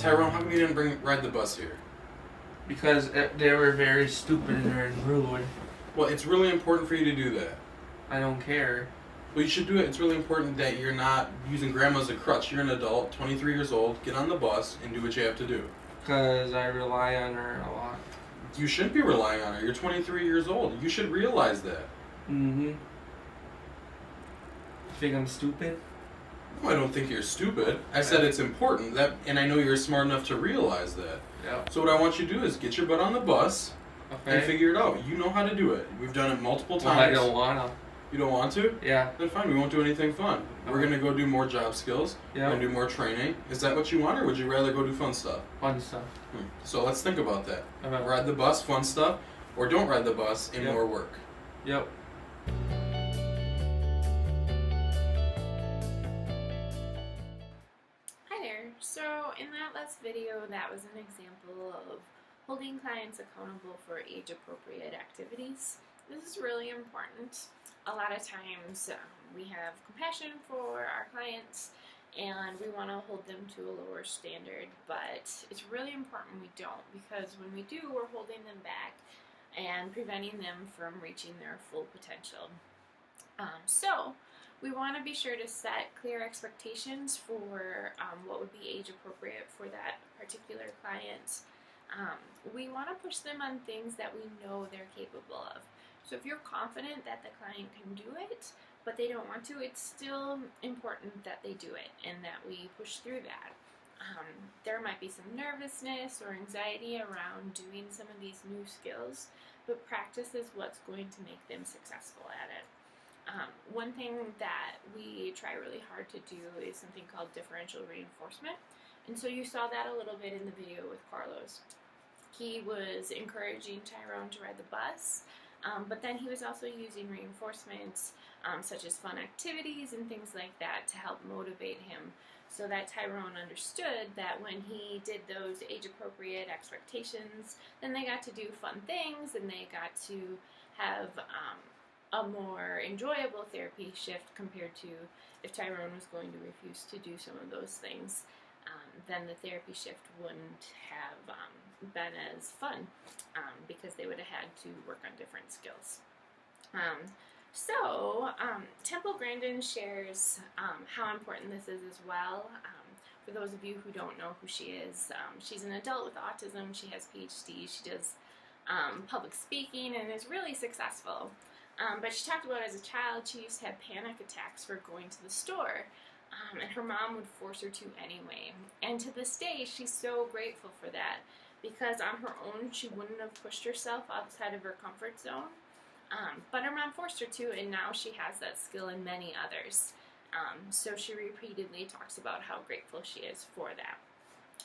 Tyrone, how come you didn't ride the bus here? Because they were very stupid and rude. Well, it's really important for you to do that. I don't care. Well, you should do it. It's really important that you're not using grandma as a crutch. You're an adult, 23 years old. Get on the bus and do what you have to do. Because I rely on her a lot. You shouldn't be relying on her. You're 23 years old. You should realize that. Mm-hmm. You think I'm stupid? No, I don't think you're stupid. I said it's important, and I know you're smart enough to realize that. Yeah. So what I want you to do is get your butt on the bus and figure it out. You know how to do it. We've done it multiple times. Well, I don't wanna. You don't want to? Yeah. Then fine, we won't do anything fun. Okay. We're going to go do more job skills. Yeah. We're going to do more training. Is that what you want, or would you rather go do fun stuff? Fun stuff. So let's think about that. Okay. Ride the bus, fun stuff, or don't ride the bus and more work. Yep. Hi there. So in that last video, that was an example of holding clients accountable for age-appropriate activities. This is really important. A lot of times we have compassion for our clients and we want to hold them to a lower standard, but it's really important we don't, because when we do, we're holding them back and preventing them from reaching their full potential. So we want to be sure to set clear expectations for what would be age appropriate for that particular client. We want to push them on things that we know they're capable of. So if you're confident that the client can do it, but they don't want to, it's still important that they do it and that we push through that. There might be some nervousness or anxiety around doing some of these new skills, but practice is what's going to make them successful at it. One thing that we try really hard to do is something called differential reinforcement. And so you saw that a little bit in the video with Carlos. He was encouraging Tyrone to ride the bus, but then he was also using reinforcements such as fun activities and things like that to help motivate him, so that Tyrone understood that when he did those age-appropriate expectations, then they got to do fun things and they got to have a more enjoyable therapy shift compared to if Tyrone was going to refuse to do some of those things. Then the therapy shift wouldn't have been as fun because they would have had to work on different skills. Temple Grandin shares how important this is as well. For those of you who don't know who she is, she's an adult with autism. She has PhD. She does public speaking and is really successful. But she talked about as a child, she used to have panic attacks for going to the store. And her mom would force her to anyway. And to this day, she's so grateful for that, because on her own, she wouldn't have pushed herself outside of her comfort zone. But her mom forced her to, and now she has that skill and many others. So she repeatedly talks about how grateful she is for that.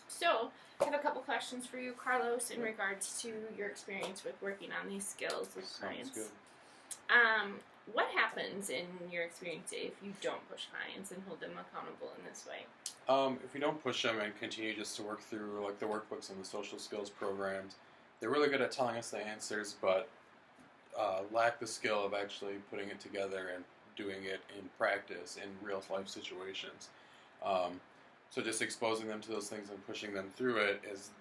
So I have a couple questions for you, Carlos, in regards to your experience with working on these skills with clients. Sounds good. What happens in your experience if you don't push clients and hold them accountable in this way? If you don't push them and continue just to work through like the workbooks and the social skills programs, they're really good at telling us the answers, but lack the skill of actually putting it together and doing it in practice in real life situations. So just exposing them to those things and pushing them through it is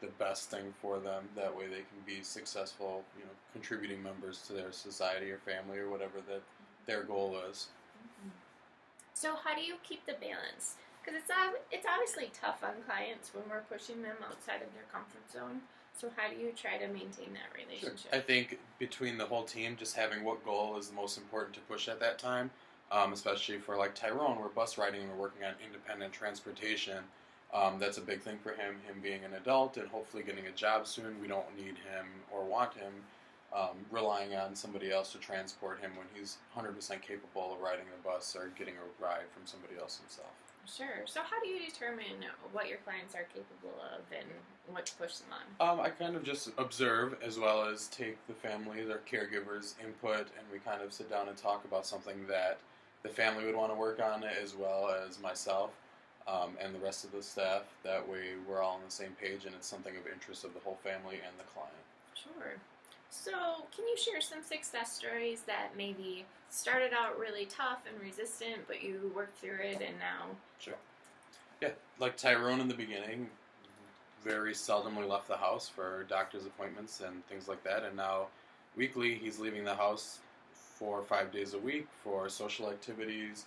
the best thing for them. That way they can be successful, contributing members to their society or family or whatever that their goal is. Mm-hmm. So how do you keep the balance? Because it's obviously tough on clients when we're pushing them outside of their comfort zone. So how do you try to maintain that relationship? Sure. I think between the whole team, just having what goal is the most important to push at that time. Especially for like Tyrone, we're bus riding and we're working on independent transportation. That's a big thing for him being an adult and hopefully getting a job soon. We don't need him or want him relying on somebody else to transport him when he's 100% capable of riding the bus or getting a ride from somebody else himself. Sure. So how do you determine what your clients are capable of and what to push them on? I kind of just observe as well as take the family, their caregivers' input, and we kind of sit down and talk about something that the family would want to work on, as well as myself and the rest of the staff. That way we're all on the same page and it's something of interest of the whole family and the client. Sure. So can you share some success stories that maybe started out really tough and resistant, but you worked through it and now... Sure. Yeah, like Tyrone in the beginning, very seldomly left the house for doctor's appointments and things like that. And now, weekly, he's leaving the house 4 or 5 days a week for social activities,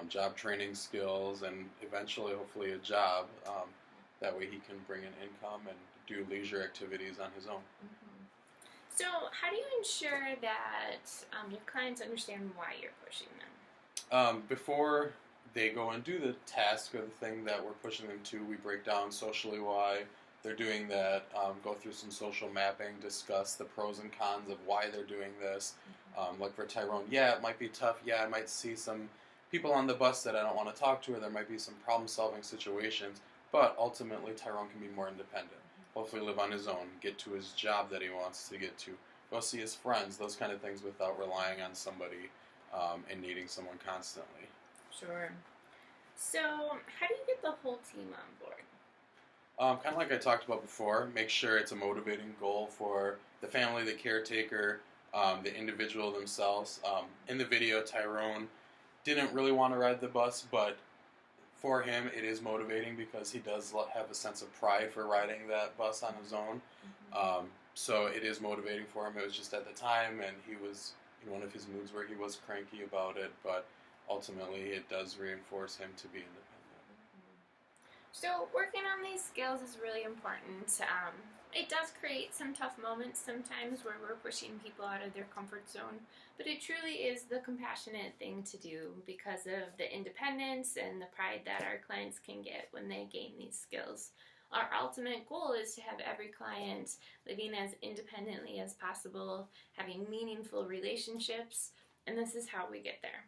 job training skills, and eventually, hopefully, a job. That way he can bring in income and do leisure activities on his own. Mm-hmm. So how do you ensure that your clients understand why you're pushing them? Before they go and do the task or the thing that we're pushing them to, we break down socially why they're doing that, go through some social mapping, discuss the pros and cons of why they're doing this. Like for Tyrone, yeah, it might be tough. Yeah, I might see some people on the bus that I don't want to talk to, or there might be some problem-solving situations. But ultimately, Tyrone can be more independent. Hopefully live on his own, get to his job that he wants to get to, go see his friends, those kind of things without relying on somebody and needing someone constantly. Sure. So how do you get the whole team on board? Kind of like I talked about before, make sure it's a motivating goal for the family, the caretaker, the individual themselves. In the video, Tyrone didn't really want to ride the bus, but for him, it is motivating because he does have a sense of pride for riding that bus on his own. Mm-hmm. So it is motivating for him. It was just at the time, and he was in one of his moods where he was cranky about it, but ultimately it does reinforce him to be independent. So working on these skills is really important. It does create some tough moments sometimes where we're pushing people out of their comfort zone, but it truly is the compassionate thing to do because of the independence and the pride that our clients can get when they gain these skills. Our ultimate goal is to have every client living as independently as possible, having meaningful relationships, and this is how we get there.